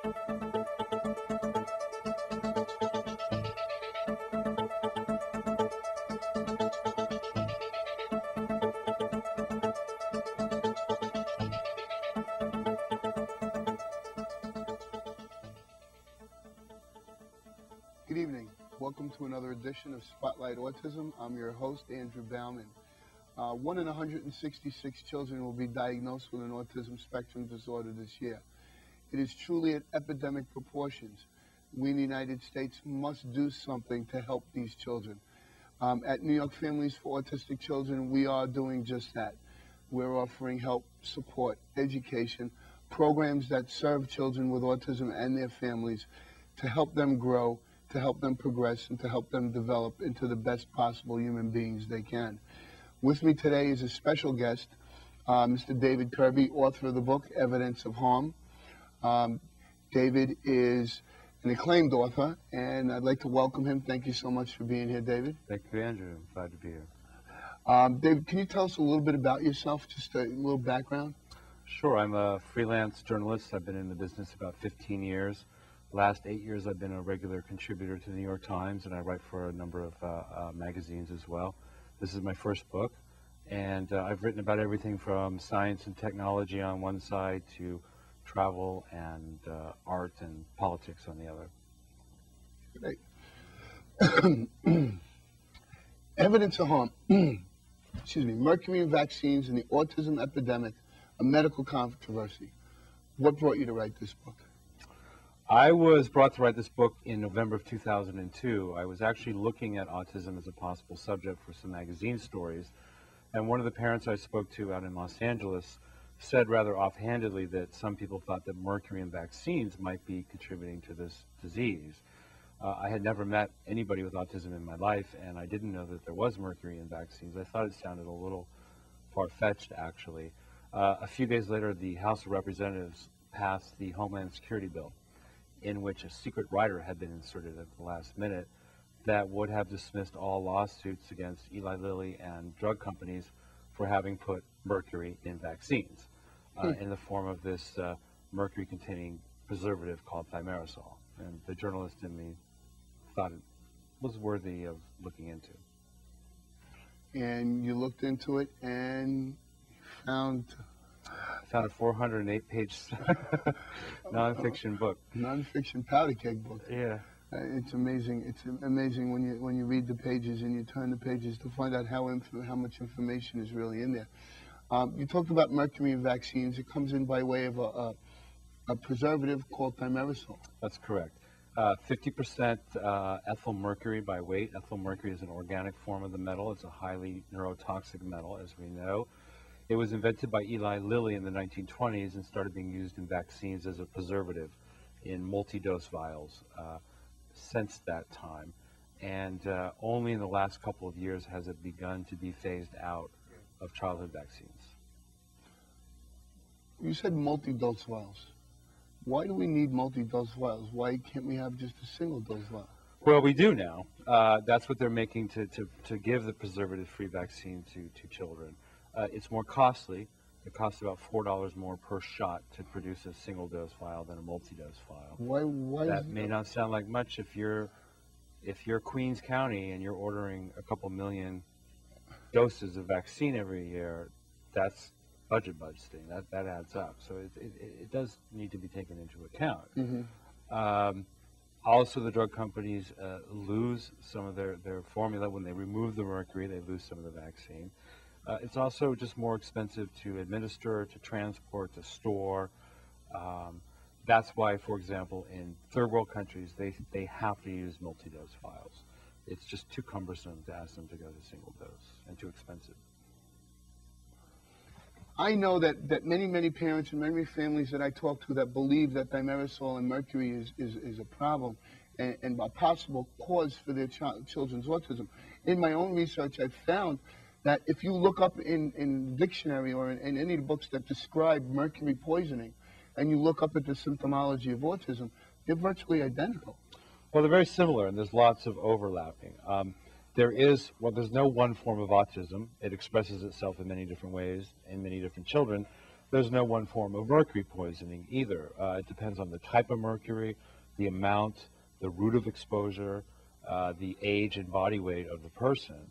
Good evening. Welcome to another edition of Spotlight Autism. I'm your host, Andrew Baumann. 1 in 166 children will be diagnosed with an autism spectrum disorder this year. It is truly at epidemic proportions. We in the United States must do something to help these children. At New York Families for Autistic Children, we are doing just that. We're offering help, support, education, programs that serve children with autism and their families to help them grow, to help them progress, and to help them develop into the best possible human beings they can. With me today is a special guest, Mr. David Kirby, author of the book, Evidence of Harm. David is an acclaimed author, and I'd like to welcome him. Thank you so much for being here, David. Thank you, Andrew. I'm glad to be here. David, can you tell us a little bit about yourself, just a little background? Sure. I'm a freelance journalist. I've been in the business about 15 years. Last 8 years, I've been a regular contributor to the New York Times, and I write for a number of magazines as well. This is my first book, and I've written about everything from science and technology on one side to travel and art and politics on the other. Great. Evidence of Harm. Excuse me. Mercury in vaccines and the autism epidemic, a medical controversy. What brought you to write this book? I was brought to write this book in November of 2002. I was actually looking at autism as a possible subject for some magazine stories, and one of the parents I spoke to out in Los Angeles said rather offhandedly that some people thought that mercury in vaccines might be contributing to this disease. I had never met anybody with autism in my life, and I didn't know that there was mercury in vaccines. I thought it sounded a little far-fetched, actually. A few days later, the House of Representatives passed the Homeland Security bill, in which a secret rider had been inserted at the last minute that would have dismissed all lawsuits against Eli Lilly and drug companies for having put mercury in vaccines in the form of this mercury-containing preservative called thimerosal. And the journalist in me thought it was worthy of looking into. And you looked into it and found A 408-page nonfiction book. Nonfiction powder keg book. Yeah. It's amazing. It's amazing when you read the pages and you turn the pages to find out how much information is really in there. You talked about mercury in vaccines. It comes in by way of a preservative called thimerosal. That's correct. 50% ethyl mercury by weight. Ethyl mercury is an organic form of the metal. It's a highly neurotoxic metal, as we know. It was invented by Eli Lilly in the 1920s and started being used in vaccines as a preservative in multi-dose vials since that time. And only in the last couple of years has it begun to be phased out of childhood vaccines. You said multi-dose vials. Why do we need multi-dose vials? Why can't we have just a single-dose vial? Well, we do now. That's what they're making to give the preservative-free vaccine to children. It's more costly. It costs about $4 more per shot to produce a single-dose vial than a multi-dose vial. Why that may not sound like much if you're Queens County and you're ordering a couple million doses of vaccine every year. That's budgeting. That adds up. So it does need to be taken into account. Mm-hmm. Also, the drug companies lose some of their formula when they remove the mercury. They lose some of the vaccine. It's also just more expensive to administer, to transport, to store. That's why, for example, in third world countries, they have to use multi-dose vials. It's just too cumbersome to ask them to go to single dose and too expensive. I know that many parents and many families that I talk to that believe that thimerosal and mercury is a problem and a possible cause for their children's autism. In my own research, I've found that if you look up in dictionary or in any books that describe mercury poisoning, and you look up at the symptomology of autism, they're virtually identical. Well, they're very similar, and there's lots of overlapping. There's no one form of autism. It expresses itself in many different ways in many different children. There's no one form of mercury poisoning either. It depends on the type of mercury, the amount, the route of exposure, the age and body weight of the person.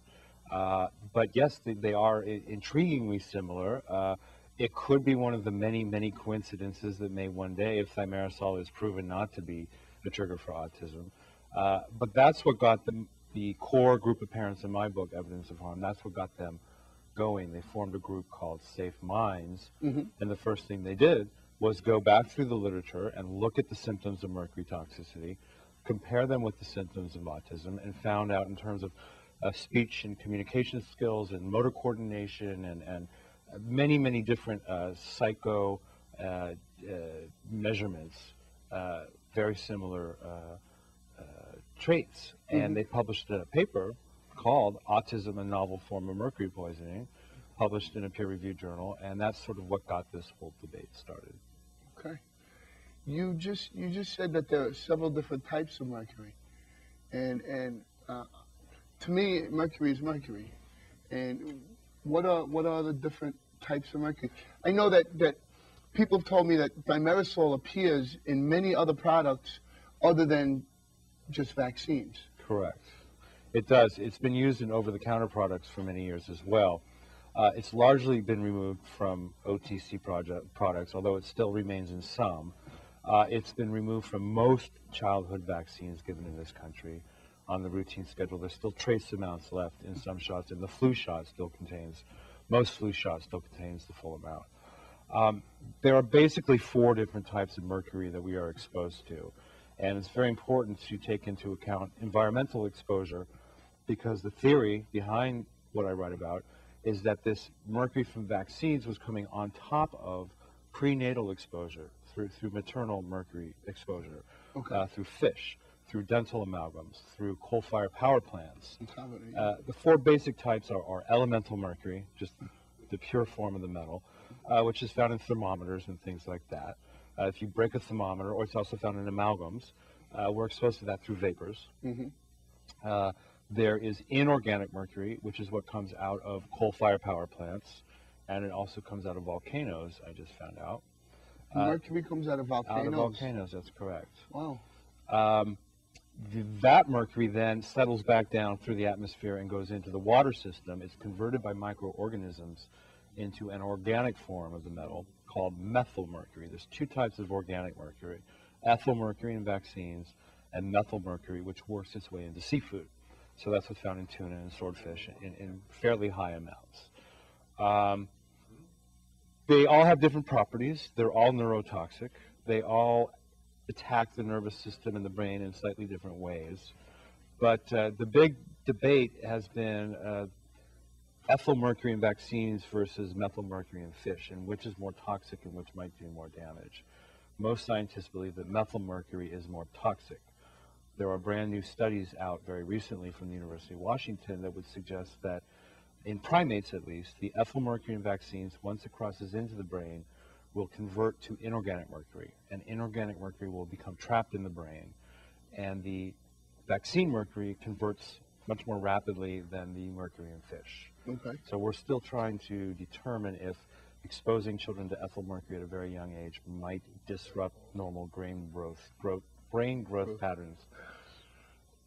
But yes, they are intriguingly similar. It could be one of the many, many coincidences that may one day, if thimerosal is proven not to be a trigger for autism. But that's what got the core group of parents in my book, Evidence of Harm, that's what got them going. They formed a group called Safe Minds, and the first thing they did was go back through the literature and look at the symptoms of mercury toxicity, compare them with the symptoms of autism, and found out in terms of speech and communication skills and motor coordination and many, many different psycho measurements, very similar traits. And they published a paper called Autism, a Novel Form of Mercury Poisoning, published in a peer-reviewed journal, and that's sort of what got this whole debate started. Okay. You just said that there are several different types of mercury, and to me, mercury is mercury. And what are the different types of mercury? I know that people have told me that thimerosal appears in many other products other than just vaccines. Correct. It does. It's been used in over-the-counter products for many years as well. It's largely been removed from OTC products, although it still remains in some. It's been removed from most childhood vaccines given in this country on the routine schedule. There's still trace amounts left in some shots, and the flu shot still contains, most flu shots still contains the full amount. There are basically 4 different types of mercury that we are exposed to, and it's very important to take into account environmental exposure, because the theory behind what I write about is that this mercury from vaccines was coming on top of prenatal exposure through maternal mercury exposure, through fish, through dental amalgams, through coal-fired power plants. The 4 basic types are elemental mercury, just the pure form of the metal, which is found in thermometers and things like that. If you break a thermometer, or it's also found in amalgams, we're exposed to that through vapors. There is inorganic mercury, which is what comes out of coal-fired power plants, and it also comes out of volcanoes, I just found out. Mercury comes out of volcanoes? Out of volcanoes, that's correct. Wow. That mercury then settles back down through the atmosphere and goes into the water system. It's converted by microorganisms into an organic form of the metal called methyl mercury. There's 2 types of organic mercury: ethyl mercury in vaccines, and methyl mercury, which works its way into seafood. So that's what's found in tuna and swordfish in fairly high amounts. They all have different properties. They're all neurotoxic. They all attack the nervous system and the brain in slightly different ways. But the big debate has been ethyl mercury in vaccines versus methyl mercury in fish, and which is more toxic and which might do more damage. Most scientists believe that methyl mercury is more toxic. There are brand new studies out very recently from the University of Washington that would suggest that in primates at least, the ethyl mercury in vaccines, once it crosses into the brain, will convert to inorganic mercury, and inorganic mercury will become trapped in the brain, and the vaccine mercury converts much more rapidly than the mercury in fish. Okay. So we're still trying to determine if exposing children to ethyl mercury at a very young age might disrupt normal brain growth patterns.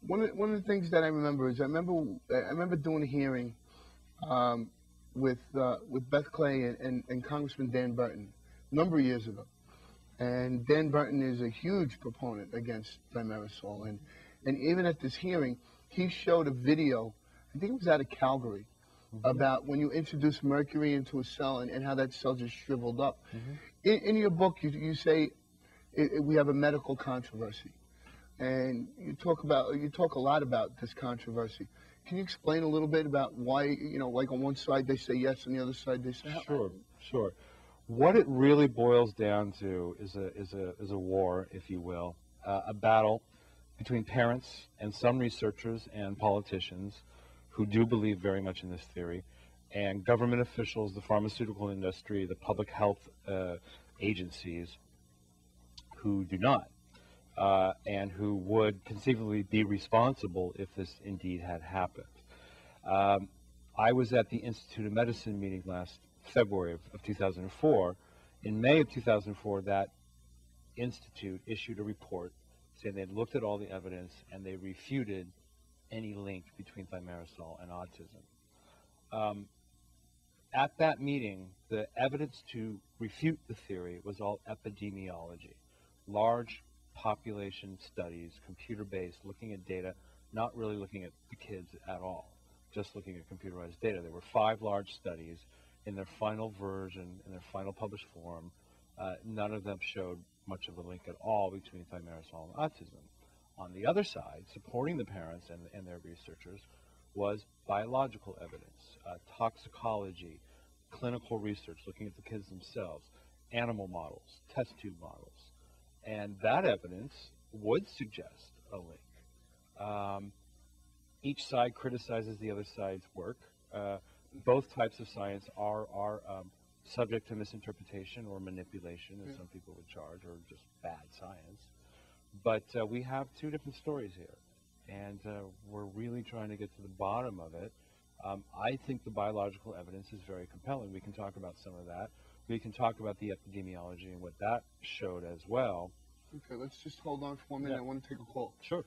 One of the things that I remember is I remember doing a hearing with Beth Clay and Congressman Dan Burton a number of years ago, and Dan Burton is a huge proponent against thimerosal, and even at this hearing, he showed a video, I think it was out of Calgary, about when you introduce mercury into a cell and how that cell just shriveled up. In your book, you say we have a medical controversy, and you talk a lot about this controversy. Can you explain a little bit about why, like on one side they say yes, on the other side they say no? Sure. What it really boils down to is a war, if you will, a battle between parents and some researchers and politicians who do believe very much in this theory, and government officials, the pharmaceutical industry, the public health agencies who do not, and who would conceivably be responsible if this indeed had happened. I was at the Institute of Medicine meeting last February of 2004, In May of 2004, that institute issued a report saying they'd looked at all the evidence and they refuted any link between thimerosal and autism. At that meeting, the evidence to refute the theory was all epidemiology, large population studies, computer-based, looking at data, not really looking at the kids at all, just looking at computerized data. There were 5 large studies in their final version, in their final published form. None of them showed much of a link at all between thimerosal and autism. On the other side, supporting the parents and their researchers, was biological evidence, toxicology, clinical research, looking at the kids themselves, animal models, test tube models. And that evidence would suggest a link. Each side criticizes the other side's work. Both types of science are subject to misinterpretation or manipulation, as some people would charge, or just bad science. But we have 2 different stories here. And we're really trying to get to the bottom of it. I think the biological evidence is very compelling. We can talk about some of that. We can talk about the epidemiology and what that showed as well. Okay, let's just hold on for a minute. I want to take a call. Sure.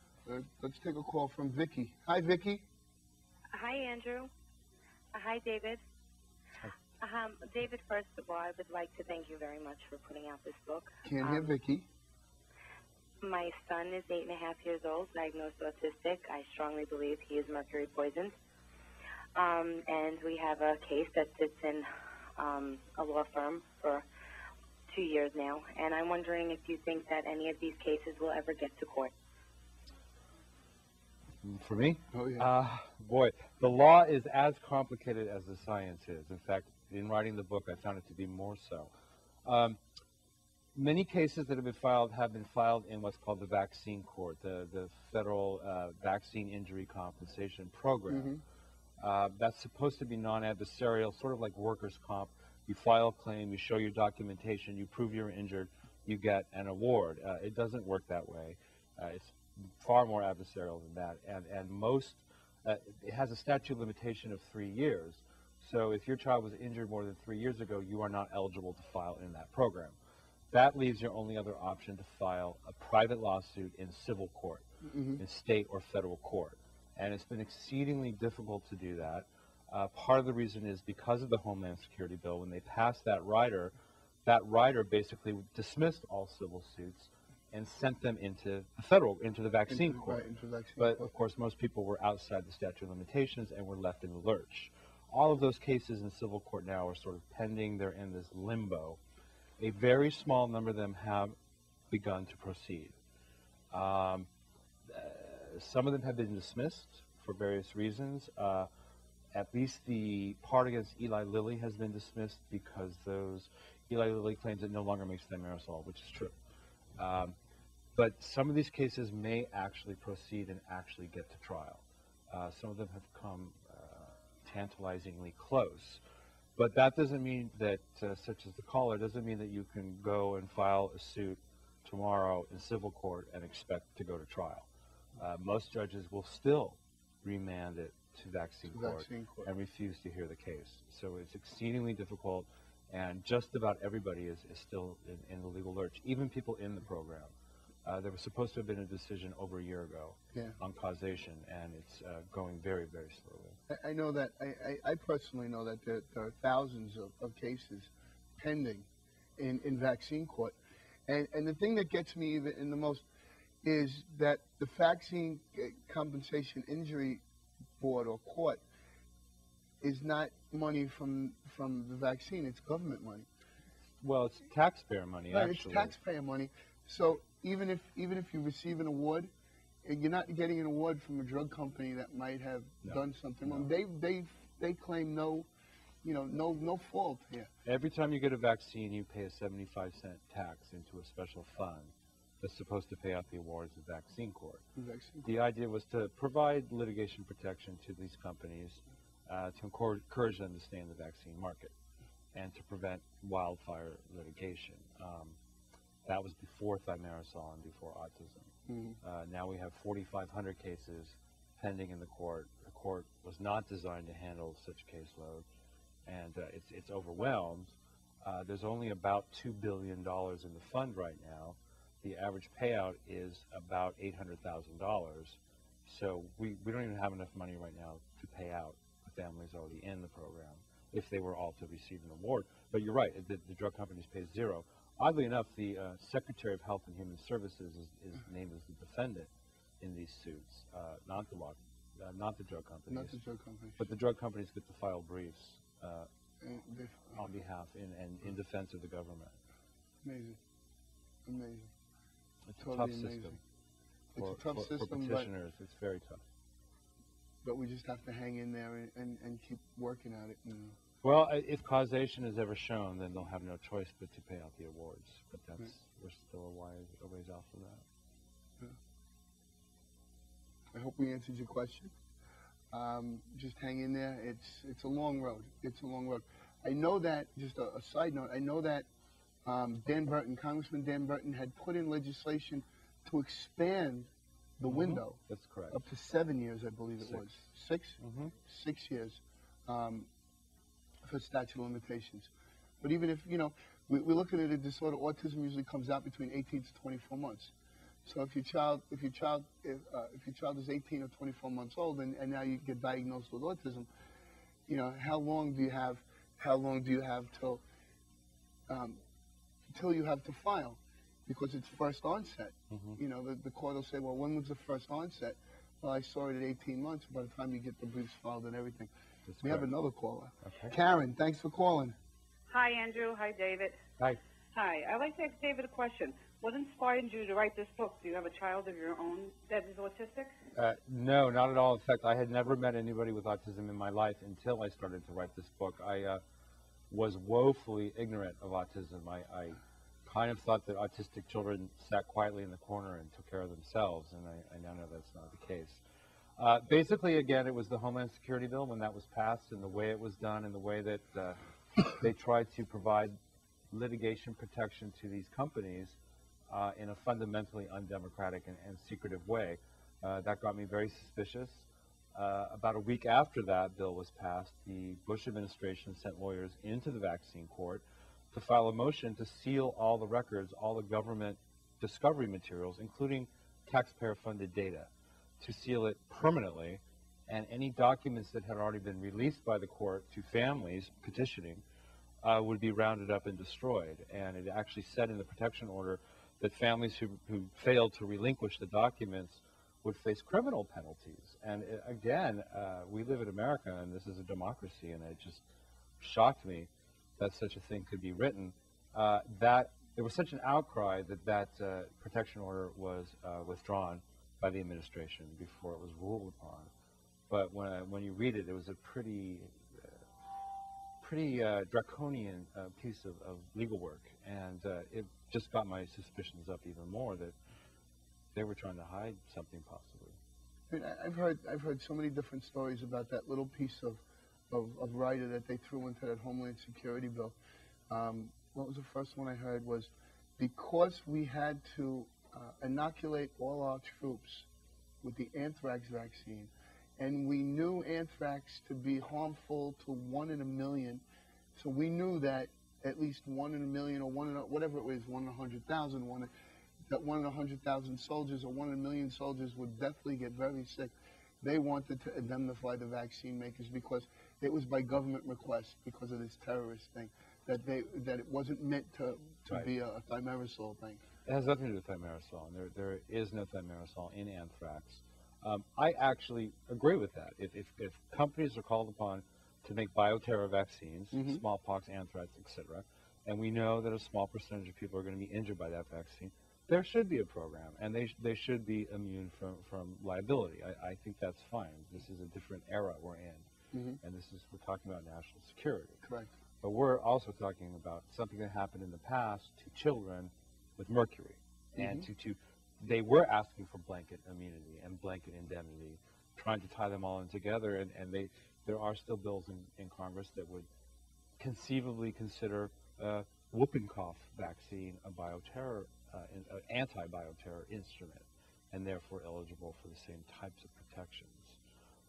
Let's take a call from Vicky. Hi, Vicky. Hi, Andrew. Hi, David. Hi. David, first of all, I would like to thank you very much for putting out this book. Can't hear Vicky. My son is 8.5 years old, diagnosed autistic. I strongly believe he is mercury poisoned. And we have a case that sits in a law firm for 2 years now. And I'm wondering if you think that any of these cases will ever get to court. For me? Oh, yeah. Boy, the law is as complicated as the science is. In fact, in writing the book, I found it to be more so. Many cases that have been filed in what's called the vaccine court, the federal vaccine injury compensation program. That's supposed to be non-adversarial, sort of like workers' comp. You file a claim, you show your documentation, you prove you're injured, you get an award. It doesn't work that way. It's far more adversarial than that. And most, it has a statute of limitation of 3 years. So if your child was injured more than 3 years ago, you are not eligible to file in that program. That leaves your only other option to file a private lawsuit in civil court, in state or federal court. And it's been exceedingly difficult to do that. Part of the reason is because of the Homeland Security bill. When they passed that rider basically dismissed all civil suits and sent them into the vaccine court. Right, into the vaccine but court. Of course, most people were outside the statute of limitations and were left in the lurch. All of those cases in civil court now are sort of pending. They're in this limbo. A very small number of them have begun to proceed. Some of them have been dismissed for various reasons. At least the part against Eli Lilly has been dismissed because Eli Lilly claims it no longer makes thimerosal, which is true. But some of these cases may actually proceed and actually get to trial. Some of them have come tantalizingly close. But that doesn't mean that, such as the caller, doesn't mean that you can go and file a suit tomorrow in civil court and expect to go to trial. Most judges will still remand it to vaccine court and refuse to hear the case. So it's exceedingly difficult, and just about everybody is still in the legal lurch, even people in the program. There was supposed to have been a decision over a year ago on causation, and it's going very, very slowly. I know that, I personally know that there are thousands of cases pending in vaccine court. And the thing that gets me even the most is that the Vaccine Compensation Injury Board or court is not money from the vaccine, it's government money. Well, it's taxpayer money, right, actually. It's taxpayer money. So even if you receive an award, you're not getting an award from a drug company that might have done something wrong. They claim no fault here. Every time you get a vaccine, you pay a 75-cent tax into a special fund that's supposed to pay out the awards of vaccine court. The idea was to provide litigation protection to these companies, to encourage them to stay in the vaccine market, and to prevent wildfire litigation. That was before thimerosal and before autism. Now we have 4,500 cases pending in the court. The court was not designed to handle such a caseload, and it's overwhelmed. There's only about $2 billion in the fund right now. The average payout is about $800,000. So we don't even have enough money right now to pay out the families already in the program if they were all to receive an award. But you're right, the drug companies pay zero. Oddly enough, the Secretary of Health and Human Services is named as the defendant in these suits, not the drug companies. Not the drug companies. But the drug companies get to file briefs on behalf and in defense of the government. Amazing. Amazing. It's totally a tough amazing. system. It's a tough system, for petitioners. It's very tough. But we just have to hang in there and keep working at it. Well, if causation is ever shown, then they'll have no choice but to pay out the awards. But we're still a ways off of that. Yeah. I hope we answered your question. Just hang in there. It's a long road. It's a long road. I know that, just a side note, I know that Congressman Dan Burton had put in legislation to expand the window. That's correct. Up to 7 years, I believe it was. 6? 6 years for statute of limitations. But even if, we're looking at a disorder, autism usually comes out between 18 to 24 months. So if your child is 18 or 24 months old and now you get diagnosed with autism, how long do you have till you have to file? Because it's first onset. The court will say, well, when was the first onset? Well, I saw it at 18 months by the time you get the briefs filed and everything. We have another caller. Okay. Karen, thanks for calling. Hi, Andrew. Hi, David. Hi. Hi. I'd like to ask David a question. What inspired you to write this book? Do you have a child of your own that is autistic? No, not at all. In fact, I had never met anybody with autism in my life until I started to write this book. I was woefully ignorant of autism. I kind of thought that autistic children sat quietly in the corner and took care of themselves, and I now know that's not the case. Basically, again, it was the Homeland Security Bill when that was passed, and the way it was done, and the way that they tried to provide litigation protection to these companies in a fundamentally undemocratic and secretive way. That got me very suspicious. About a week after that bill was passed, the Bush administration sent lawyers into the vaccine court to file a motion to seal all the records, all the government discovery materials, including taxpayer-funded data, to seal it permanently, and any documents that had already been released by the court to families petitioning would be rounded up and destroyed. And it actually said in the protection order that families who failed to relinquish the documents would face criminal penalties. And again, we live in America, and this is a democracy, and it just shocked me that such a thing could be written. That there was such an outcry that protection order was withdrawn by the administration before it was ruled upon. But when you read it, it was a pretty draconian piece of legal work, and it just got my suspicions up even more that they were trying to hide something possibly. I mean, I've heard so many different stories about that little piece of rider that they threw into that Homeland Security bill. What was the first one I heard was because we had to inoculate all our troops with the anthrax vaccine, and we knew anthrax to be harmful to 1 in a million, so we knew that at least 1 in a million or whatever it was, 1 in 100,000, that 1 in 100,000 soldiers or 1 in a million soldiers would definitely get very sick. They wanted to indemnify the vaccine makers because it was by government request, because of this terrorist thing, that it wasn't meant to right. be a thimerosal thing. It has nothing to do with thimerosal, and there is no thimerosal in anthrax. I actually agree with that. If companies are called upon to make bioterror vaccines, smallpox, anthrax, etc., and we know that a small percentage of people are going to be injured by that vaccine, there should be a program, and they should be immune from liability. I think that's fine. This is a different era we're in, and we're talking about national security. Correct. But we're also talking about something that happened in the past to children with mercury, and they were asking for blanket immunity and blanket indemnity, trying to tie them all in together, and there are still bills in Congress that would conceivably consider whooping cough vaccine a bioterror, an anti-bioterror instrument, and therefore eligible for the same types of protections.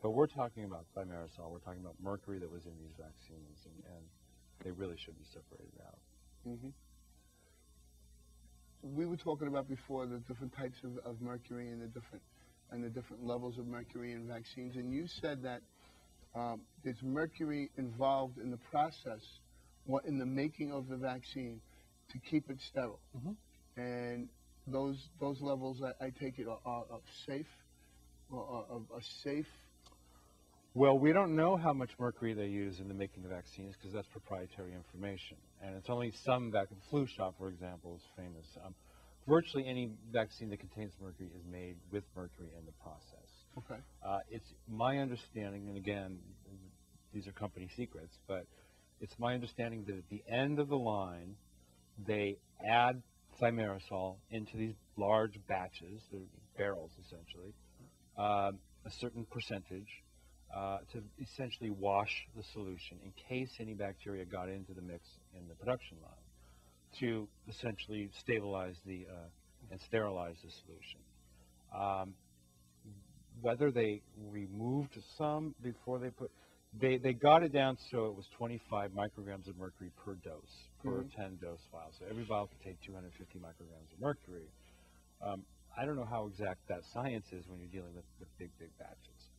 But we're talking about thimerosal, we're talking about mercury that was in these vaccines, and they really should be separated out. Hmm. We were talking about before the different types of mercury and the different levels of mercury in vaccines, and you said that there's mercury involved in the process, in the making of the vaccine, to keep it sterile. Mm-hmm. And those levels, I take it, are safe, or are safe. Well, we don't know how much mercury they use in the making of vaccines because that's proprietary information. And it's only some flu shot, for example, is famous. Virtually any vaccine that contains mercury is made with mercury in the process. Okay. It's my understanding, and again, these are company secrets, but it's my understanding that at the end of the line, they add thimerosal into these large batches, they're barrels essentially, a certain percentage, to essentially wash the solution in case any bacteria got into the mix in the production line, to essentially stabilize and sterilize the solution. Whether they removed some before they got it down so it was 25 micrograms of mercury per dose, per 10 dose vial. So every vial could take 250 micrograms of mercury. I don't know how exact that science is when you're dealing with big batches.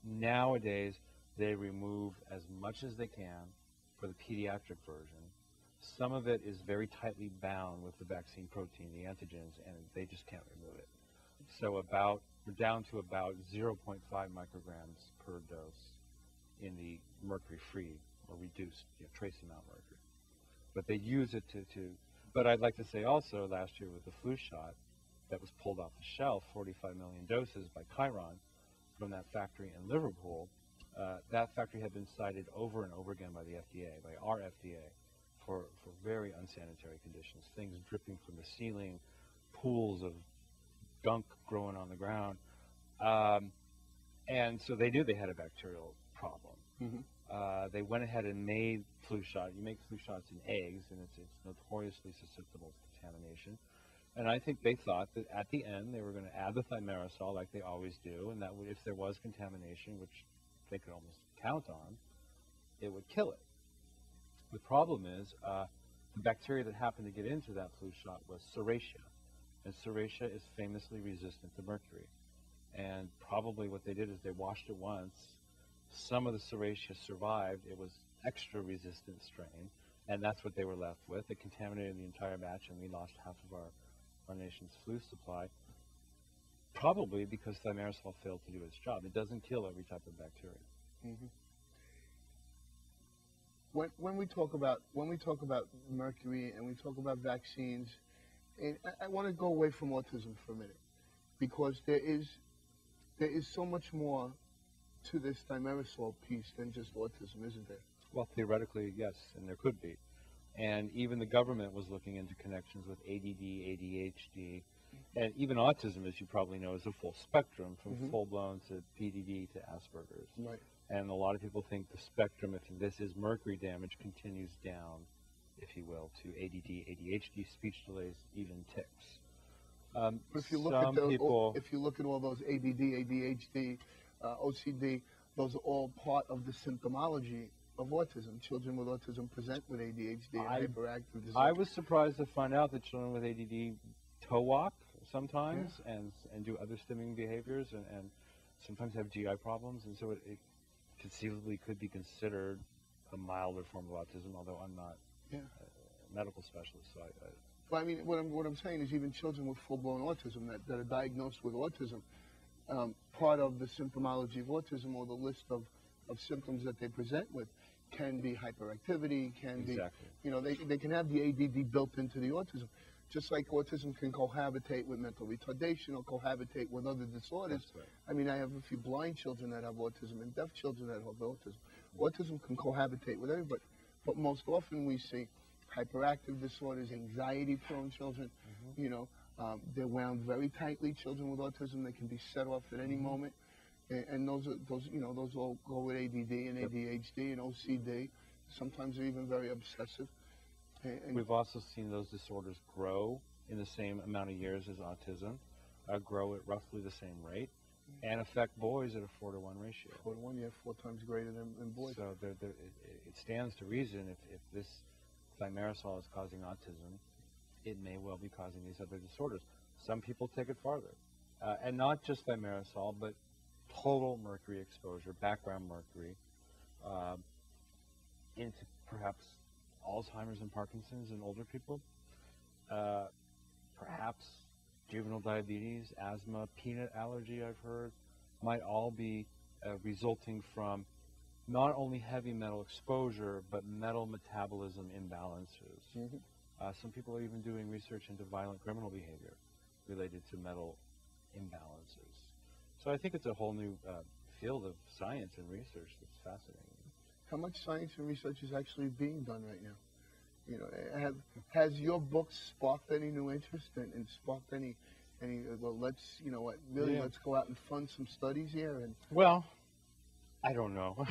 Nowadays, they remove as much as they can for the pediatric version. Some of it is very tightly bound with the vaccine protein, the antigens, and they just can't remove it. So we're down to about 0.5 micrograms per dose in the mercury-free or reduced trace amount mercury. But they use it but I'd like to say also last year with the flu shot that was pulled off the shelf, 45 million doses by Chiron, from that factory in Liverpool. That factory had been cited over and over again by the FDA, by our FDA, for very unsanitary conditions, things dripping from the ceiling, pools of gunk growing on the ground. And so they knew they had a bacterial problem. Mm-hmm. They went ahead and made flu shot. You make flu shots in eggs, and it's notoriously susceptible to contamination. And I think they thought that at the end they were going to add the thimerosal like they always do, and that if there was contamination, which they could almost count on, it would kill it. The problem is the bacteria that happened to get into that flu shot was Serratia, and Serratia is famously resistant to mercury. And probably what they did is they washed it once. Some of the Serratia survived. It was extra resistant strain, and that's what they were left with. It contaminated the entire batch, and we lost half of our nation's flu supply, probably because thimerosal failed to do its job. It doesn't kill every type of bacteria. Mm-hmm. When we talk about mercury and we talk about vaccines, and I want to go away from autism for a minute, because there is so much more to this thimerosal piece than just autism, isn't there? Well, theoretically, yes, and there could be. And even the government was looking into connections with ADD, ADHD, and even autism, as you probably know, is a full spectrum from full-blown to PDD to Asperger's. Right. And a lot of people think the spectrum, if this is mercury damage, continues down, if you will, to ADD, ADHD, speech delays, even tics. But if you look at all those ADD, ADHD, OCD, those are all part of the symptomology of autism. Children with autism present with ADHD and hyperactive disorder. I was surprised to find out that children with ADD toe walk sometimes and do other stimming behaviors and sometimes have GI problems, and so it conceivably could be considered a milder form of autism, although I'm not a medical specialist. So well, I mean, what I'm saying is even children with full-blown autism that are diagnosed with autism, part of the symptomology of autism or the list of symptoms that they present with can be hyperactivity, they can have the ADD built into the autism. Just like autism can cohabitate with mental retardation or cohabitate with other disorders. Right. I mean, I have a few blind children that have autism and deaf children that have autism. Autism can cohabitate with everybody, but most often we see hyperactive disorders, anxiety-prone children. They're wound very tightly. Children with autism, they can be set off at any moment. And those all go with ADD and ADHD and OCD. Sometimes they're even very obsessive. And we've also seen those disorders grow in the same amount of years as autism, grow at roughly the same rate. and affect boys at a 4-to-1 ratio. 4-to-1, yeah, 4 times greater than boys. So it stands to reason if this thimerosal is causing autism, it may well be causing these other disorders. Some people take it farther. And not just thimerosal, but total mercury exposure, background mercury, into perhaps Alzheimer's and Parkinson's in older people, perhaps juvenile diabetes, asthma, peanut allergy, I've heard, might all be resulting from not only heavy metal exposure, but metal metabolism imbalances. Mm-hmm. Some people are even doing research into violent criminal behavior related to metal imbalances. So I think it's a whole new field of science and research that's fascinating. How much science and research is actually being done right now? You know, has your book sparked any new interest and sparked any well, let's, you know what, really, let's go out and fund some studies here? And well, I don't know.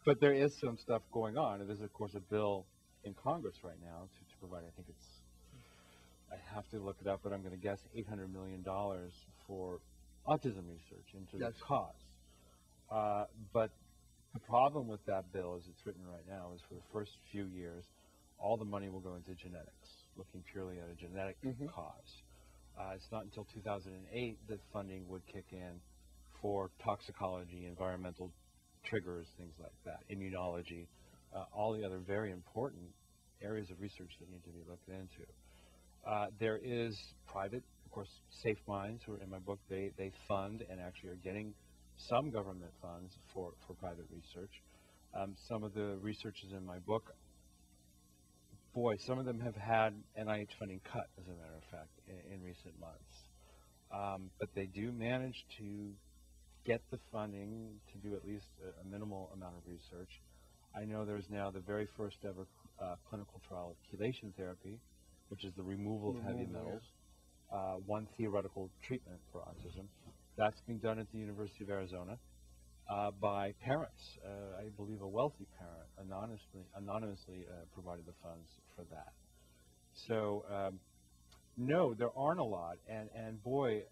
But there is some stuff going on. And there's, of course, a bill in Congress right now to provide, I think it's, I have to look it up, but I'm going to guess $800 million for autism research into the cause. But the problem with that bill, as it's written right now, is for the first few years, all the money will go into genetics, looking purely at a genetic cause. It's not until 2008 that funding would kick in for toxicology, environmental triggers, things like that, immunology, all the other very important areas of research that need to be looked into. There is private, of course, Safe Minds, who are in my book, they fund and actually are getting some government funds for private research. Some of the researchers in my book, boy, some of them have had NIH funding cut, as a matter of fact, in recent months. But they do manage to get the funding to do at least a minimal amount of research. I know there's now the very first ever clinical trial of chelation therapy, which is the removal of heavy metals, one theoretical treatment for autism. That's being done at the University of Arizona by parents. I believe a wealthy parent anonymously provided the funds for that. So, no, there aren't a lot. And boy,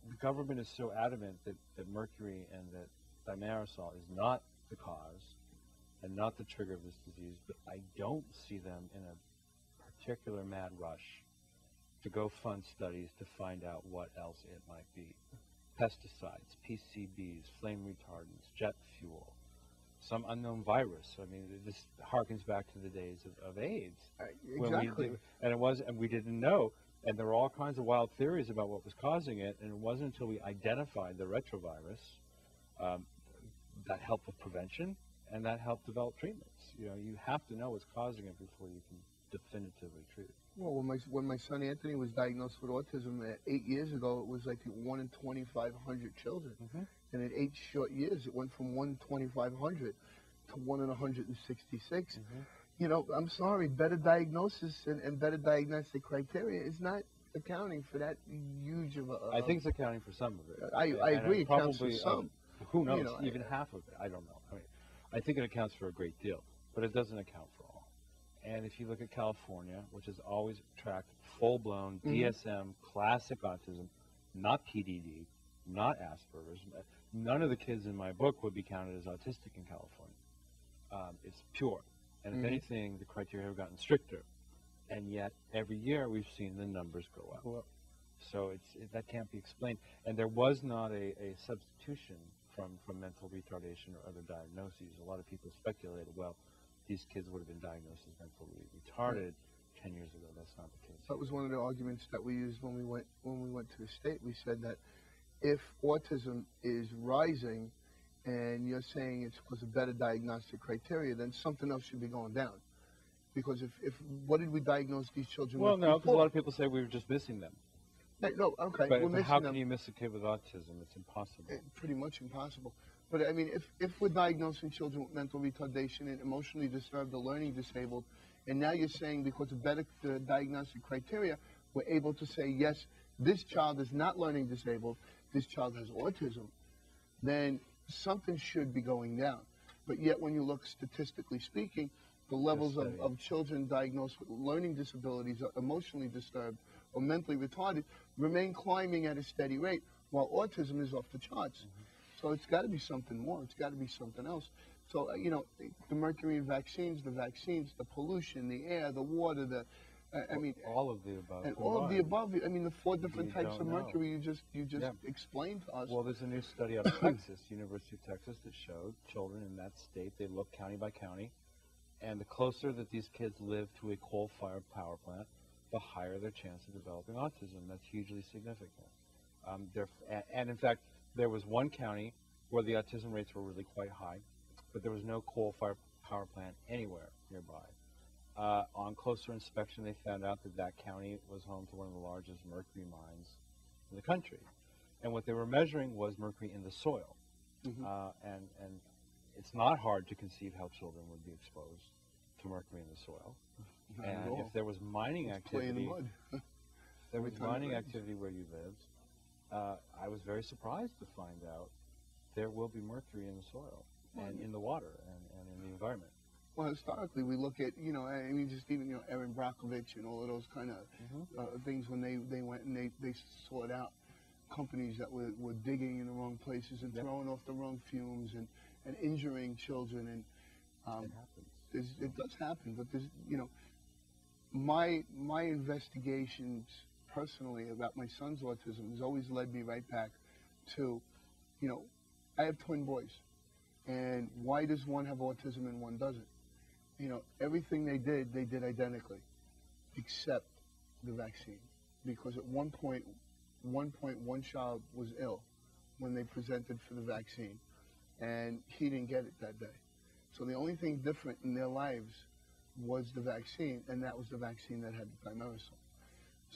the government is so adamant that mercury and that thimerosal is not the cause and not the trigger of this disease, but I don't see them in a particular mad rush to go fund studies to find out what else it might be. Pesticides, PCBs, flame retardants, jet fuel, some unknown virus. I mean, this harkens back to the days of AIDS. Exactly. And we didn't know. And there were all kinds of wild theories about what was causing it, and it wasn't until we identified the retrovirus that helped with prevention, and that helped develop treatments. You know, you have to know what's causing it before you can definitively treat it. Well, when my son Anthony was diagnosed with autism 8 years ago, it was like 1 in 2,500 children. And in 8 short years, it went from 1 in 2,500 to 1 in 166. You know, I'm sorry, better diagnosis and better diagnostic criteria is not accounting for that huge of a... I think it's accounting for some of it. I agree, it counts for some. Who knows, even half of it, I don't know. I mean, I think it accounts for a great deal, but it doesn't account for all. And if you look at California, which has always tracked full-blown DSM, classic autism, not PDD, not Asperger's, none of the kids in my book would be counted as autistic in California. It's pure. And if anything, the criteria have gotten stricter. And yet, every year, we've seen the numbers go up. So that can't be explained. And there was not a substitution from mental retardation or other diagnoses. A lot of people speculated, well, these kids would have been diagnosed as mentally retarded 10 years ago. That's not the case. That was one of the arguments that we used when we went to the state. We said that if autism is rising and you're saying it's because of better diagnostic criteria, then something else should be going down. Because if what did we diagnose these children with? Well, no, because a lot of people say we were just missing them. No, okay. But how can you miss a kid with autism? It's impossible. Pretty much impossible. But I mean, if we're diagnosing children with mental retardation and emotionally disturbed or learning disabled, and now you're saying because of better diagnostic criteria, we're able to say, yes, this child is not learning disabled, this child has autism, then something should be going down. But yet when you look statistically speaking, the levels of children diagnosed with learning disabilities or emotionally disturbed or mentally retarded remain climbing at a steady rate, while autism is off the charts. So it's got to be something more. It's got to be something else. So, the mercury in vaccines, the pollution, the air, the water, I mean, all of the above. and all of the above. I mean, the 4 different You types of don't know. mercury you just explained to us. Well, there's a new study out of Texas, University of Texas, that showed children in that state, they look county by county, and the closer that these kids live to a coal-fired power plant, the higher their chance of developing autism. That's hugely significant. And in fact, there was one county where the autism rates were really quite high, but there was no coal-fired power plant anywhere nearby. On closer inspection, they found out that that county was home to one of the largest mercury mines in the country. And what they were measuring was mercury in the soil. And it's not hard to conceive how children would be exposed to mercury in the soil. And if there was mining activity, there was mining activity where you lived, I was very surprised to find out there will be mercury in the soil and in the water and in the environment. Well, historically, we look at, I mean, just even, Erin Brockovich and all of those kind of things when they went and they sought out companies that were digging in the wrong places and throwing off the wrong fumes and injuring children. And it happens. it does happen, but there's, my investigations personally about my son's autism has always led me right back to, I have twin boys. And why does one have autism and one doesn't? Everything they did identically, except the vaccine. Because at one point, one child was ill when they presented for the vaccine, and he didn't get it that day. So the only thing different in their lives was the vaccine, and that was the vaccine that had the thimerosal.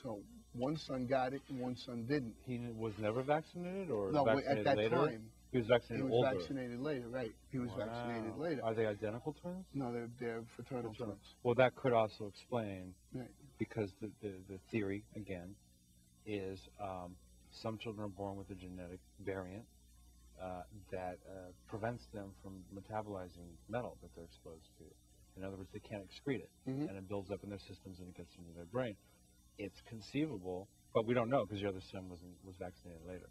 So one son got it and one son didn't. He was never vaccinated, or no, vaccinated at that later? time. He was vaccinated older. He was vaccinated later, right. He was vaccinated later. Are they identical twins? No, they're fraternal twins. Well, that could also explain, right. Because the theory, again, is some children are born with a genetic variant that prevents them from metabolizing metal that they're exposed to. In other words, they can't excrete it, and it builds up in their systems and it gets into their brain. It's conceivable, but we don't know because the other son was vaccinated later.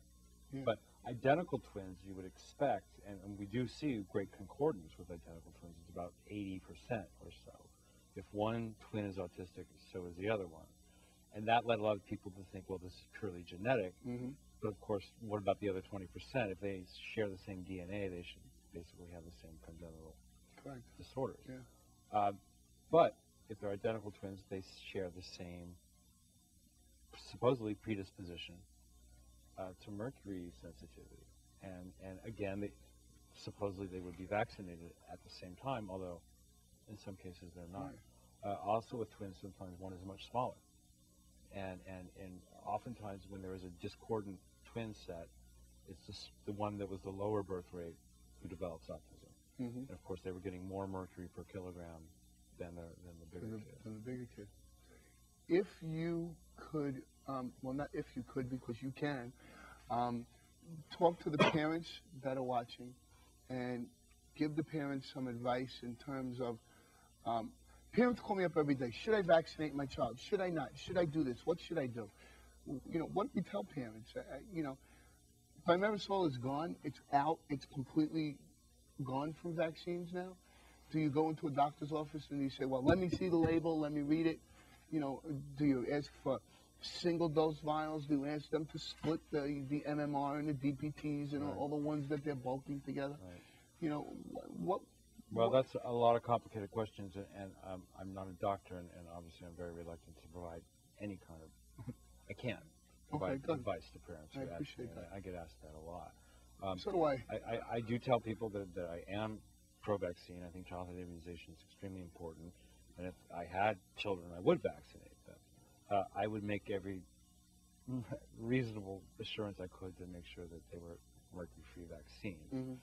Yeah. But identical twins, you would expect, and we do see great concordance with identical twins. It's about 80% or so. If one twin is autistic, so is the other one. And that led a lot of people to think, well, this is purely genetic. But of course, what about the other 20%? If they share the same DNA, they should basically have the same congenital disorders. Yeah. But if they're identical twins, they share the same supposedly predisposition to mercury sensitivity. And again, supposedly they would be vaccinated at the same time, although in some cases they're not. Also with twins, sometimes one is much smaller. And oftentimes when there is a discordant twin set, it's just the one that was the lower birth rate who develops autism. And of course they were getting more mercury per kilogram than the bigger kid. Than the bigger kid. If you could, well, not if you could, because you can, talk to the parents that are watching and give the parents some advice in terms of, parents call me up every day, should I vaccinate my child? Should I not? Should I do this? What should I do? What do we tell parents? Thimerosal is gone. It's out. It's completely gone from vaccines now. Do you go into a doctor's office and you say, well, let me see the label, let me read it? Do you ask for single dose vials? Do you ask them to split the MMR and the DPTs and all the ones that they're bulking together? Right. Well, that's a lot of complicated questions, and I'm not a doctor, and obviously I'm very reluctant to provide any kind of, I can't provide advice to parents. I appreciate that. I get asked that a lot. So do I. I do tell people that I am pro-vaccine. I think childhood immunization is extremely important, and if I had children, I would vaccinate them. I would make every reasonable assurance I could to make sure that they were mercury-free vaccines.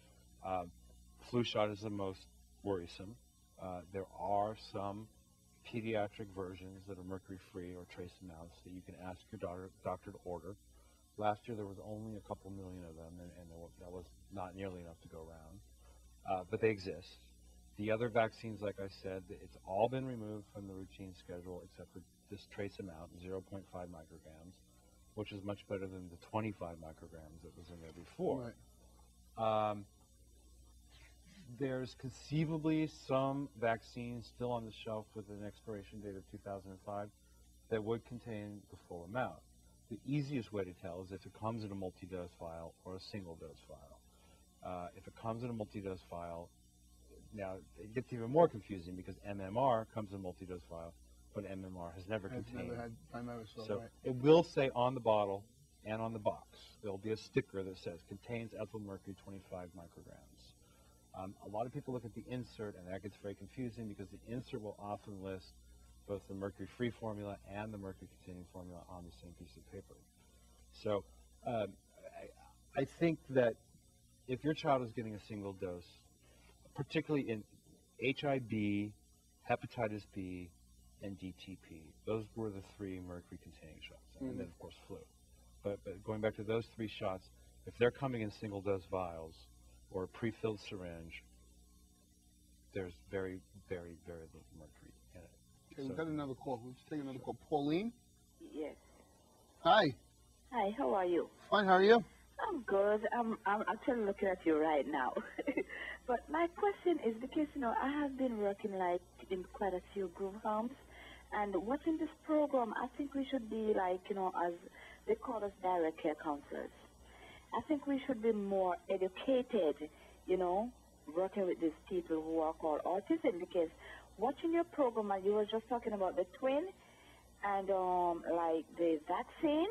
Flu shot is the most worrisome. There are some pediatric versions that are mercury-free or trace amounts that you can ask your doctor to order. Last year there was only a couple million of them, and that was not nearly enough to go around. But they exist. The other vaccines, like I said, it's all been removed from the routine schedule except for this trace amount, 0.5 micrograms. which is much better than the 25 micrograms that was in there before. Right. There's conceivably some vaccines still on the shelf with an expiration date of 2005 that would contain the full amount. The easiest way to tell is if it comes in a multi-dose vial or a single-dose vial. If it comes in a multi-dose vial, now it gets even more confusing because MMR comes in a multi-dose vial, but MMR has never contained. Never had thimerosal, So right. it will say on the bottle and on the box, there'll be a sticker that says contains ethyl mercury 25 micrograms. A lot of people look at the insert, and that gets very confusing because the insert will often list both the mercury-free formula and the mercury-containing formula on the same piece of paper. So I think that if your child is getting a single dose, particularly in HIV, hepatitis B, and DTP, those were the 3 mercury-containing shots, and then, of course, flu. But going back to those 3 shots, if they're coming in single-dose vials or a pre-filled syringe, there's very, very, very little mercury in it. Okay, we've got another call. Let's take another call. Pauline? Yes. Hi. Hi, how are you? Fine, how are you? I'm good. I'm actually looking at you right now. But my question is because, I have been working like in quite a few group homes, and watching this program, I think we should be like, as they call us direct care counselors. I think we should be more educated, working with these people who are called autism, because watching your program, and you were just talking about the twin and like the vaccine,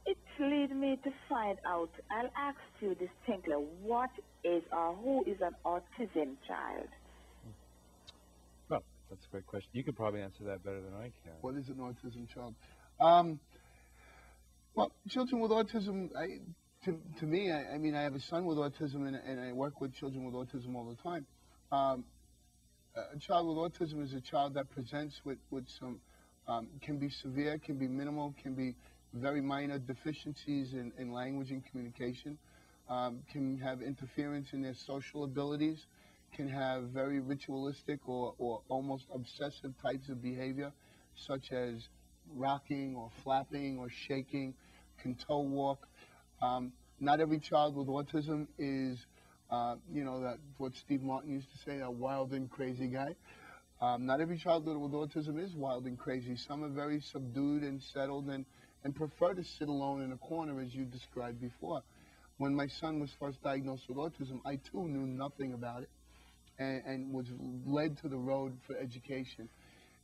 it leads me to find out. I'll ask you distinctly, what is or who is an autism child? Well, that's a great question. You could probably answer that better than I can. What is an autism child? Well, children with autism, to me, I mean, I have a son with autism, and I work with children with autism all the time. A child with autism is a child that presents with some, can be severe, can be minimal, can be very minor deficiencies in language and communication, can have interference in their social abilities, can have very ritualistic or almost obsessive types of behavior, such as rocking or flapping or shaking, can toe walk. Not every child with autism is, that what Steve Martin used to say, a wild and crazy guy. Not every child with autism is wild and crazy. Some are very subdued and settled and prefer to sit alone in a corner, as you described before. When my son was first diagnosed with autism, I too knew nothing about it and was led to the road for education.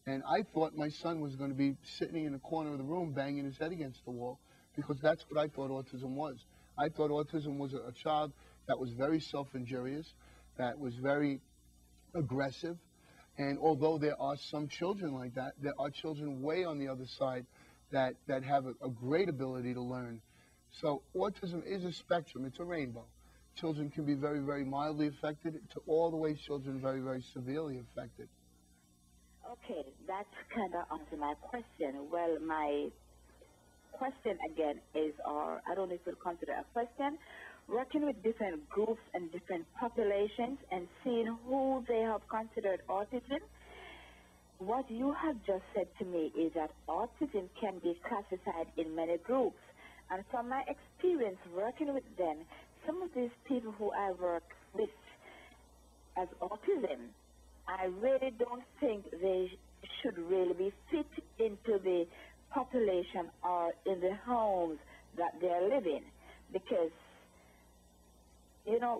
And I thought my son was going to be sitting in the corner of the room banging his head against the wall, because that's what I thought autism was. I thought autism was a child that was very self-injurious, that was very aggressive. And although there are some children like that, there are children way on the other side that have a great ability to learn. So autism is a spectrum. It's a rainbow. Children can be very, very mildly affected to all the way children very, very severely affected. Okay, that's kind of answer my question. Well, my question again is, or I don't know if you'll consider a question, working with different groups and different populations and seeing who they have considered autism. What you have just said to me is that autism can be classified in many groups. And from my experience working with them, some of these people who I work with as autism, I really don't think they should really be fit into the population or in the homes that they're living. Because,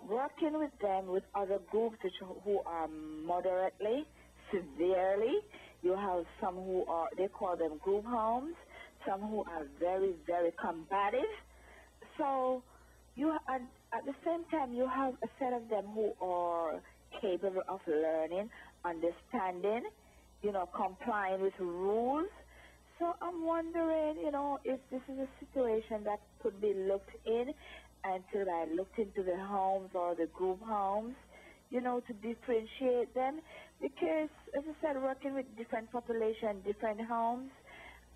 working with them, with other groups who are moderately, severely, you have some who are, they call them group homes, some who are very, very combative. So at the same time, you have a set of them who are capable of learning, understanding, complying with rules. So I'm wondering, if this is a situation that could be looked in until I looked into the homes or the group homes, to differentiate them. Because, as I said, working with different populations, different homes,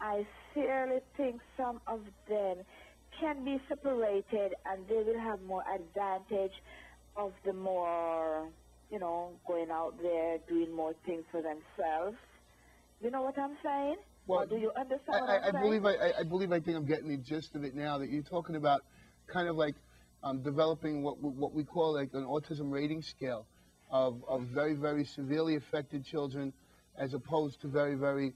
I sincerely think some of them can be separated and they will have more advantage of the more, going out there, doing more things for themselves. You know what I'm saying? Well, Or do you understand what I'm I saying? believe I think I'm getting the gist of it now. That you're talking about, kind of like developing what we call like an autism rating scale of very severely affected children, as opposed to very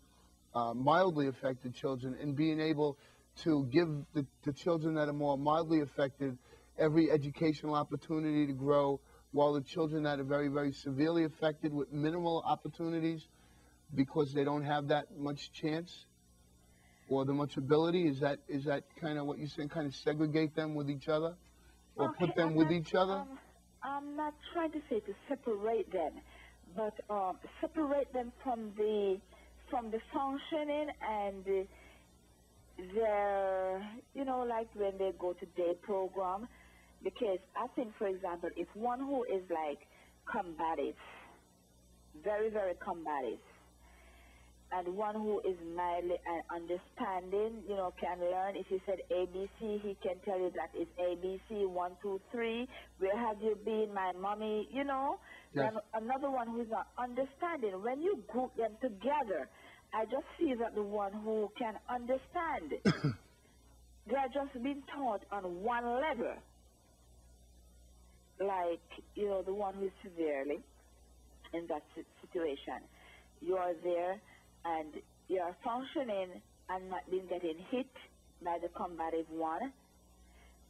mildly affected children, and being able to give the children that are more mildly affected every educational opportunity to grow, while the children that are very severely affected with minimal opportunities because they don't have that much chance or the much ability. Is that kind of what you're saying? Kind of segregate them with each other, or Okay, put them with each other? I'm not trying to say to separate them, but separate them from the functioning and their, like when they go to day program. Because I think, for example, if one who is like combative, very combative, and one who is mildly and understanding, can learn. If you said ABC, he can tell you that it's ABC, 1, 2, 3. Where have you been, my mommy? Yes. Then another one who is not understanding. When you group them together, I just see that the one who can understand, they are just being taught on one level. Like, the one who is severely in that situation. You are there and you are functioning and not being getting hit by the combative one,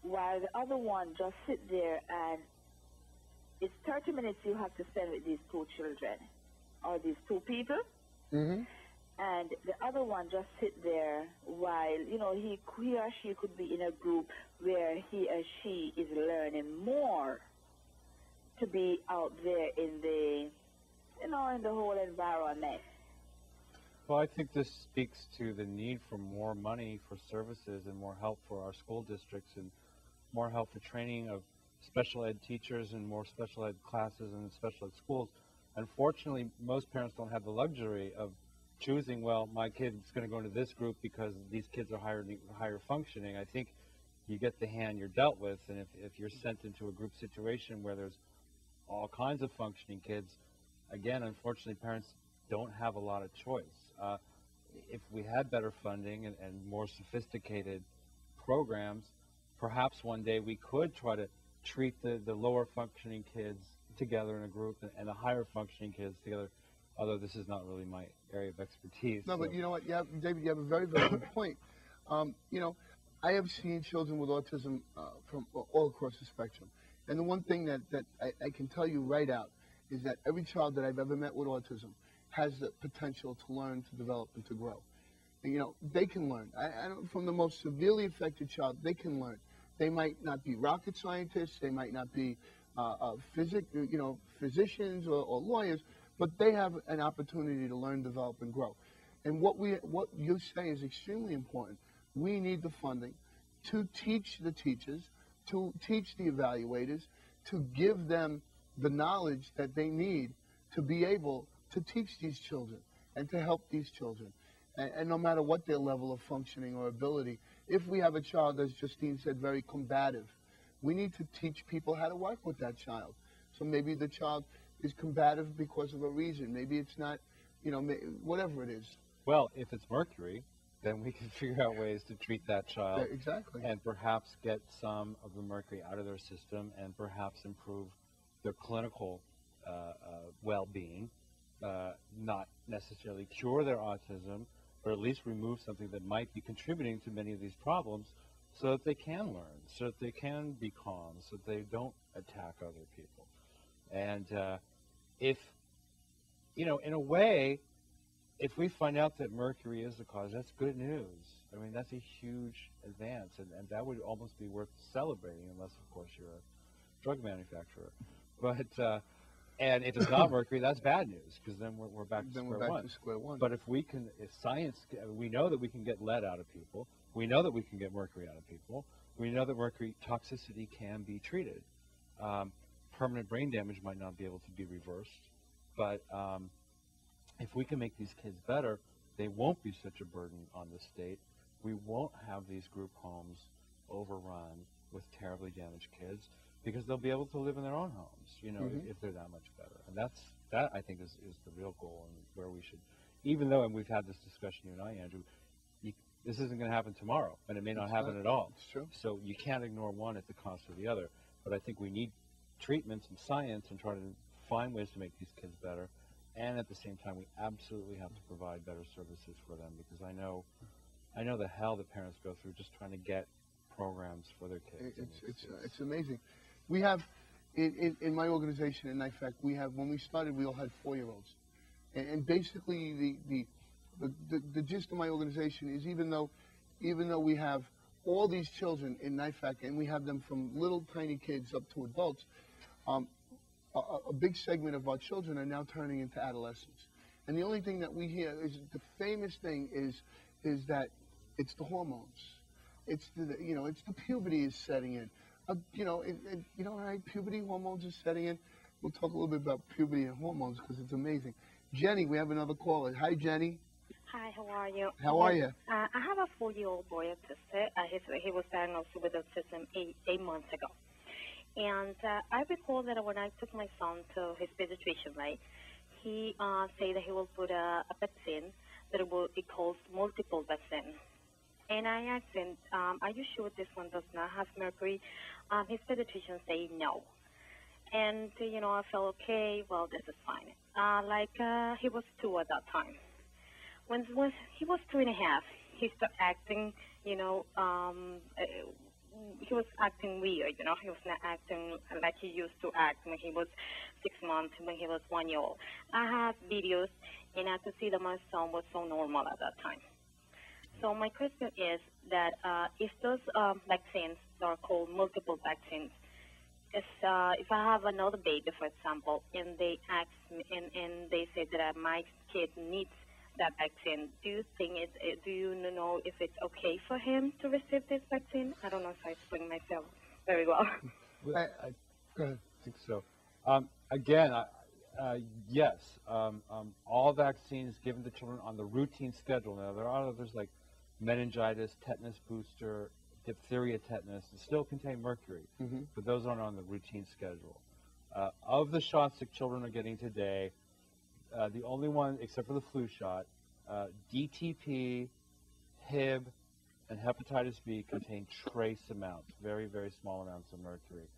while the other one just sit there and it's 30 minutes you have to spend with these two children or these two people. Mm-hmm. And the other one just sit there while, he or she could be in a group where he or she is learning more to be out there in the, in the whole environment. Well, I think this speaks to the need for more money for services and more help for our school districts and more help for training of special ed teachers and more special ed classes and special ed schools. Unfortunately, most parents don't have the luxury of choosing, well, my kid's going to go into this group because these kids are higher functioning. I think you get the hand you're dealt with, and if you're sent into a group situation where there's all kinds of functioning kids, again, unfortunately, parents don't have a lot of choice. If we had better funding and more sophisticated programs, perhaps one day we could try to treat the lower functioning kids together in a group and the higher functioning kids together, although this is not really my area of expertise. No, but you know what, David, you have a very good point. I have seen children with autism from all across the spectrum. And the one thing that I can tell you right out is that every child that I've ever met with autism has the potential to learn, to develop, and to grow. And, they can learn. From the most severely affected child, they can learn. They might not be rocket scientists, they might not be physicians or lawyers, but they have an opportunity to learn, develop, and grow. And what you say is extremely important. We need the funding to teach the teachers, to teach the evaluators, to give them the knowledge that they need to be able to teach these children and to help these children. And no matter what their level of functioning or ability, if we have a child, as Justine said, very combative, we need to teach people how to work with that child. So maybe the child is combative because of a reason. Maybe it's not, whatever it is. Well, if it's mercury, then we can figure out ways to treat that child. Yeah, exactly. And perhaps get some of the mercury out of their system and perhaps improve their clinical well-being, not necessarily cure their autism, but at least remove something that might be contributing to many of these problems so that they can learn, so that they can be calm, so that they don't attack other people. And if, in a way, if we find out that mercury is the cause, that's good news. I mean, that's a huge advance, and that would almost be worth celebrating, unless, of course, you're a drug manufacturer. But and if it's not mercury, that's bad news, because then we're back to square one. But if science, we know that we can get lead out of people. We know that we can get mercury out of people. We know that mercury toxicity can be treated. Permanent brain damage might not be able to be reversed, but if we can make these kids better, they won't be such a burden on the state. We won't have these group homes overrun with terribly damaged kids, because they'll be able to live in their own homes, if they're that much better. And that I think is the real goal, and where we should even though, and we've had this discussion, you and I, Andrew, this isn't going to happen tomorrow, and it may not happen at all. It's true. So you can't ignore one at the cost of the other. But I think we need treatments and science and try to find ways to make these kids better. And at the same time, we absolutely have to provide better services for them, because I know the hell the parents go through just trying to get programs for their kids. It's amazing. We have, in my organization in NIFAC, we have, when we started, we all had 4-year-olds. And basically the gist of my organization is even though we have all these children in NIFAC, and we have them from little tiny kids up to adults, a big segment of our children are now turning into adolescents. And the only thing that we hear is the famous thing is that it's the hormones. It's it's the puberty is setting in. Right? Puberty, hormones is setting in. We'll talk a little bit about puberty and hormones because it's amazing. Jenny, we have another caller. Hi, Jenny. Hi, how are you? How are you? I have a 4-year-old boy autistic. He was diagnosed with autism 8 months ago. And I recall that when I took my son to his pediatrician, right, he said that he will put a vaccine that it calls multiple vaccine. And I asked him, are you sure this one does not have mercury? His pediatrician said no. And, I felt, okay, well, this is fine. He was 2 at that time. When he was 2.5, he started acting, he was acting weird, He was not acting like he used to act when he was 6 months, when he was 1 year old. I have videos, and I could see that my son was so normal at that time. So my question is that if those vaccines are called multiple vaccines, if I have another baby, for example, and they ask me, and they say that my kid needs that vaccine, do you know if it's okay for him to receive this vaccine? I don't know if I explained myself very well. Go ahead. I think so. Again, yes. All vaccines given to children on the routine schedule. Now, there are others like meningitis, tetanus booster, diphtheria, tetanus, that still contain mercury, but those aren't on the routine schedule. Of the shots that children are getting today, the only one, except for the flu shot, DTP, Hib, and hepatitis B contain trace amounts, very, very small amounts of mercury.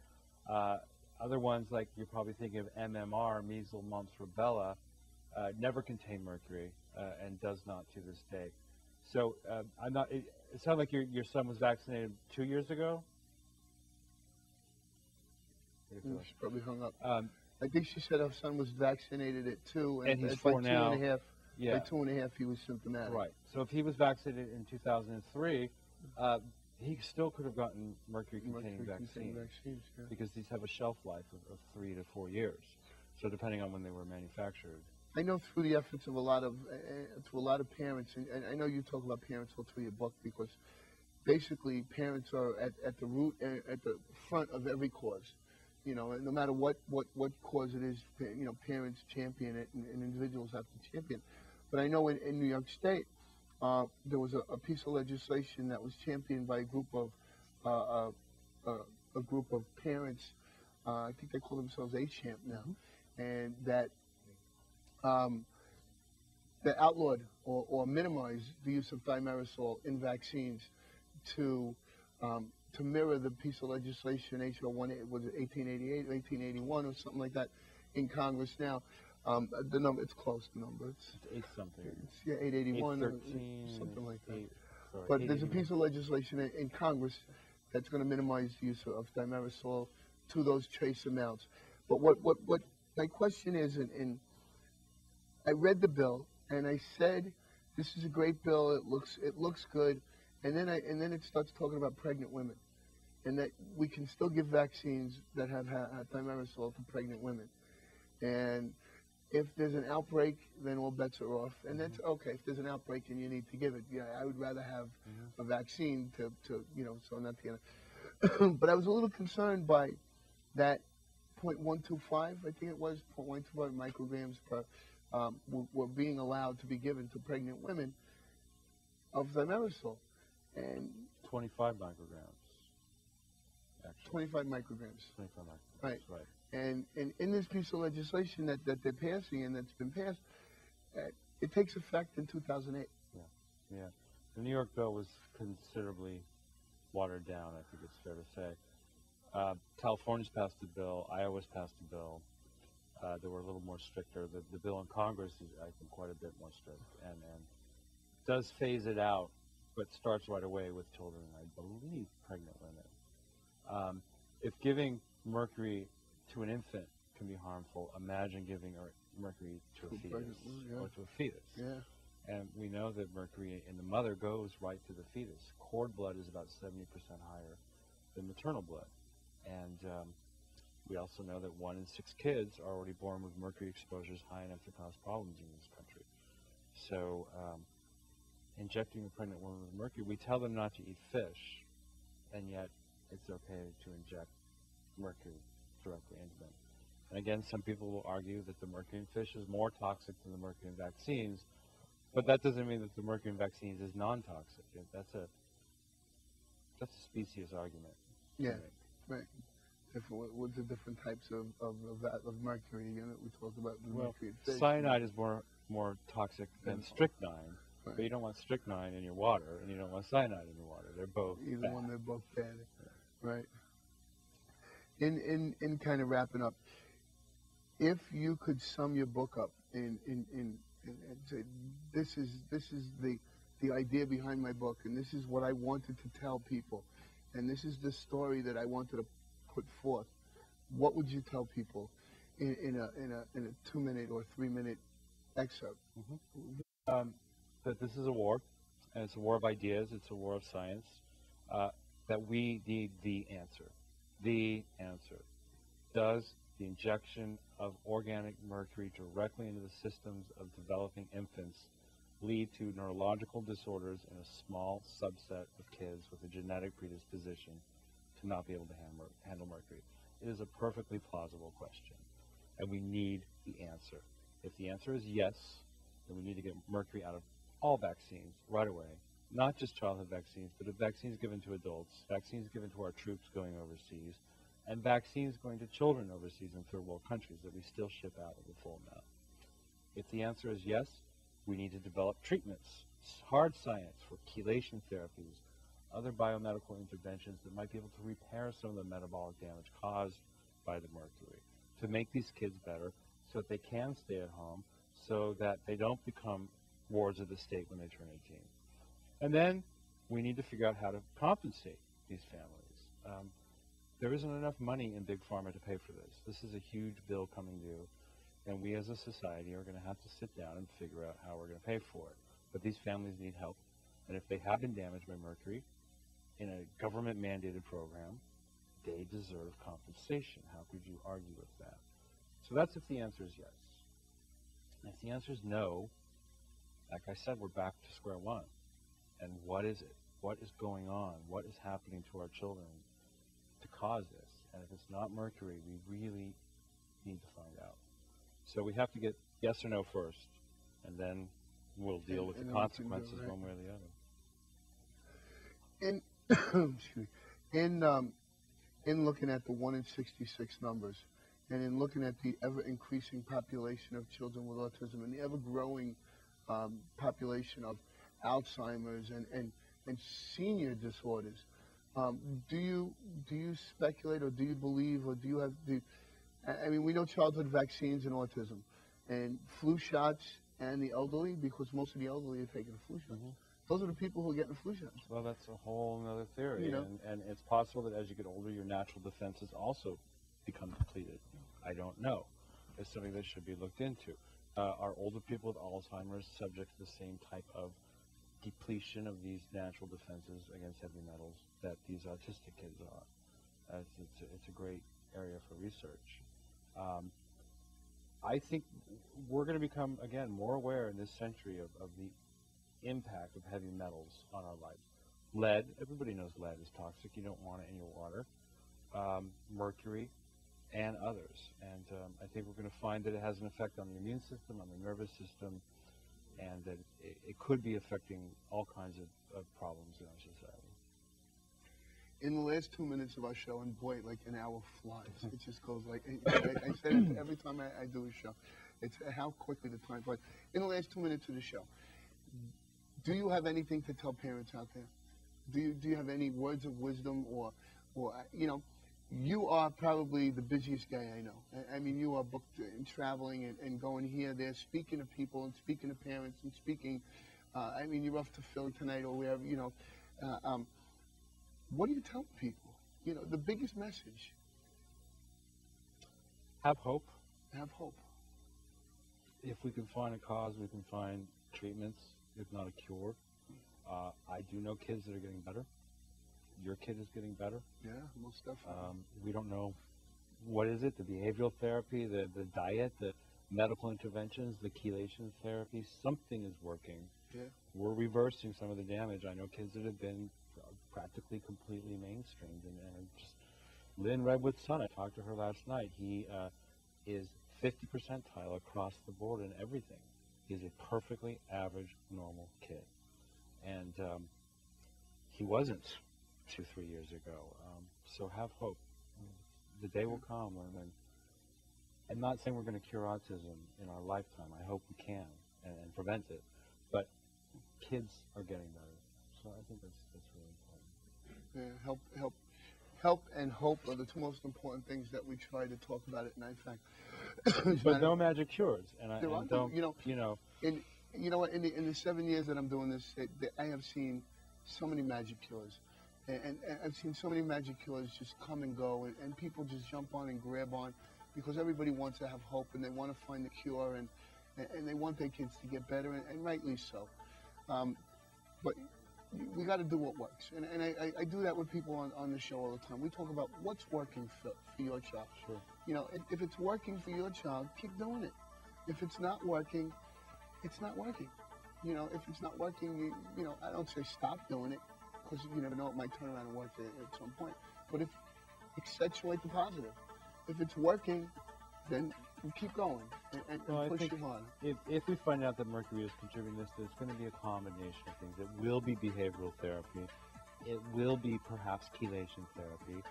Other ones, like you're probably thinking of MMR, measles, mumps, rubella, never contain mercury and does not to this day. So I'm not. It sounds like your son was vaccinated 2 years ago. She probably hung up. I think she said her son was vaccinated at 2, and he's 4 now. 2.5. Yeah. By 2.5, he was symptomatic. Right. So if he was vaccinated in 2003, he still could have gotten mercury-containing vaccines, yeah. because these have a shelf life of 3 to 4 years. So depending on when they were manufactured. I know through the efforts of a lot of parents, and I know you talk about parents all through your book, because basically parents are at the root, at the front of every cause. No matter what cause it is, parents champion it, and individuals have to champion it. But I know in New York State, there was a piece of legislation that was championed by a group of parents. I think they call themselves ACHAMP now, and that outlawed or minimized the use of thimerosal in vaccines to mirror the piece of legislation H.R. 1888, 1881, or something like that, in Congress now. The number, it's close, the number. It's 8 something. It's 881, 813, something like that. Sorry, but there's a piece of legislation in Congress that's going to minimize the use of thimerosal to those trace amounts. But what my question is, and I read the bill and I said, this is a great bill. It looks good. And then it starts talking about pregnant women, and that we can still give vaccines that have thimerosal to pregnant women. And if there's an outbreak, then all bets are off. And that's okay. If there's an outbreak and you need to give it, yeah, I would rather have a vaccine to so not to get. But I was a little concerned by that 0.125, I think it was 0.125 micrograms per were being allowed to be given to pregnant women of thimerosal. And 25 micrograms, actually. 25 micrograms. 25 micrograms, right. And in this piece of legislation that they're passing and that's been passed, it takes effect in 2008. Yeah, yeah. The New York bill was considerably watered down, I think it's fair to say. California's passed a bill. Iowa's passed a bill. They were a little more stricter. The bill in Congress is, I think, quite a bit more strict, and does phase it out, but starts right away with children, I believe, pregnant women. If giving mercury to an infant can be harmful, imagine giving mercury to a fetus or to a fetus. Yeah. And we know that mercury in the mother goes right to the fetus. Cord blood is about 70% higher than maternal blood. And we also know that 1 in 6 kids are already born with mercury exposures high enough to cause problems in this country. So injecting a pregnant woman with mercury, we tell them not to eat fish, and yet it's okay to inject mercury directly into them. And again, some people will argue that the mercury in fish is more toxic than the mercury in vaccines, but that doesn't mean that the mercury in vaccines is non-toxic. That's a specious argument. Yeah, right. Different, with the different types of mercury, you know, we talked about the mercury in fish. Cyanide is more toxic than strychnine, right. But you don't want strychnine in your water, and you don't want cyanide in your water. They're both either bad. one. They're both bad, right? In kind of wrapping up, if you could sum your book up in say, this is the idea behind my book, and this is what I wanted to tell people, and this is the story that I wanted to put forth, what would you tell people in a 2-minute or 3-minute excerpt? Mm-hmm. That this is a war, and it's a war of ideas, it's a war of science, that we need the answer. The answer. Does the injection of organic mercury directly into the systems of developing infants lead to neurological disorders in a small subset of kids with a genetic predisposition to not be able to handle mercury? It is a perfectly plausible question, and we need the answer. If the answer is yes, then we need to get mercury out of all vaccines right away, not just childhood vaccines, but vaccines given to adults, vaccines given to our troops going overseas, and vaccines going to children overseas in third world countries that we still ship out of the full amount. If the answer is yes, we need to develop treatments, hard science for chelation therapies, other biomedical interventions that might be able to repair some of the metabolic damage caused by the mercury, to make these kids better so that they can stay at home, so that they don't become wards of the state when they turn 18. And then we need to figure out how to compensate these families. There isn't enough money in Big Pharma to pay for this. This is a huge bill coming due, and we as a society are going to have to sit down and figure out how we're going to pay for it. But these families need help, and if they have been damaged by mercury in a government-mandated program, they deserve compensation. How could you argue with that? So that's if the answer is yes. And if the answer is no, like I said, we're back to square one. And what is it? What is going on? What is happening to our children to cause this? And if it's not mercury, we really need to find out. So we have to get yes or no first, and then we'll deal with the consequences one way or the other. Excuse me. In looking at the 1 in 66 numbers, and in looking at the ever-increasing population of children with autism and the ever-growing population of Alzheimer's and senior disorders, do you speculate, or do you believe, or do you have I mean, we know childhood vaccines and autism, and flu shots and the elderly, because most of the elderly are taking a flu shot. Mm-hmm. Those are the people who are getting flu shots. Well, that's a whole other theory, you know? And it's possible that as you get older, your natural defenses also become depleted. I don't know. It's something that should be looked into. Are older people with Alzheimer's subject to the same type of depletion of these natural defenses against heavy metals that these autistic kids are? It's a great area for research. I think we're going to become, again, more aware in this century of the impact of heavy metals on our life. Lead, everybody knows lead is toxic. You don't want it in your water. Mercury, and others. And I think we're going to find that it has an effect on the immune system, on the nervous system, and that it could be affecting all kinds of problems in our society. In the last 2 minutes of our show, and boy, like an hour flies. It just goes like, I say it every time I do a show. It's how quickly the time flies. In the last 2 minutes of the show, do you have anything to tell parents out there? Do you have any words of wisdom or you know, you are probably the busiest guy I know. I mean, you are booked and traveling and going here, there, speaking to people and speaking to parents and speaking. I mean, you're off to Philly tonight or wherever, you know. What do you tell people? You know, the biggest message. Have hope. Have hope. If we can find a cause, we can find treatments, if not a cure. I do know kids that are getting better. Your kid is getting better. Yeah, most definitely. We don't know what is it, the behavioral therapy, the diet, the medical interventions, the chelation therapy. Something is working. Yeah. We're reversing some of the damage. I know kids that have been practically completely mainstreamed. And just Lynn Redwood's son, I talked to her last night. He is 50 percentile across the board in everything. He's a perfectly average, normal kid. And he wasn't 2-3 years ago. So have hope. The day will come when I'm not saying we're going to cure autism in our lifetime. I hope we can and prevent it. But kids are getting better. So I think that's really important. Yeah, help and hope are the two most important things that we try to talk about at Night Fact. But no magic cures. And I don't, you know what, in the 7 years that I'm doing this, I have seen so many magic cures. And I've seen so many magic cures just come and go, and people just jump on and grab on because everybody wants to have hope and they want to find the cure and they want their kids to get better, and rightly so. But we got to do what works. And I do that with people on the show all the time. We talk about what's working for your child. Sure. You know, if it's working for your child, keep doing it. If it's not working, it's not working. You know, if it's not working, you know, I don't say stop doing it, because you never know, it might turn around and work at some point. But if accentuate the positive. If it's working, then you keep going and push it hard. If we find out that mercury is contributing to this, there's going to be a combination of things. It will be behavioral therapy. It will be perhaps chelation therapy,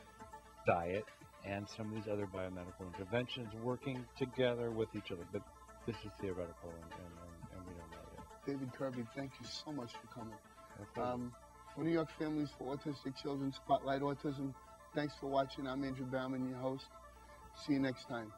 diet, and some of these other biomedical interventions working together with each other. But this is theoretical, and we don't know yet. David Kirby, thank you so much for coming. For New York Families for Autistic Children, Spotlight Autism, thanks for watching. I'm Andrew Baumann, your host. See you next time.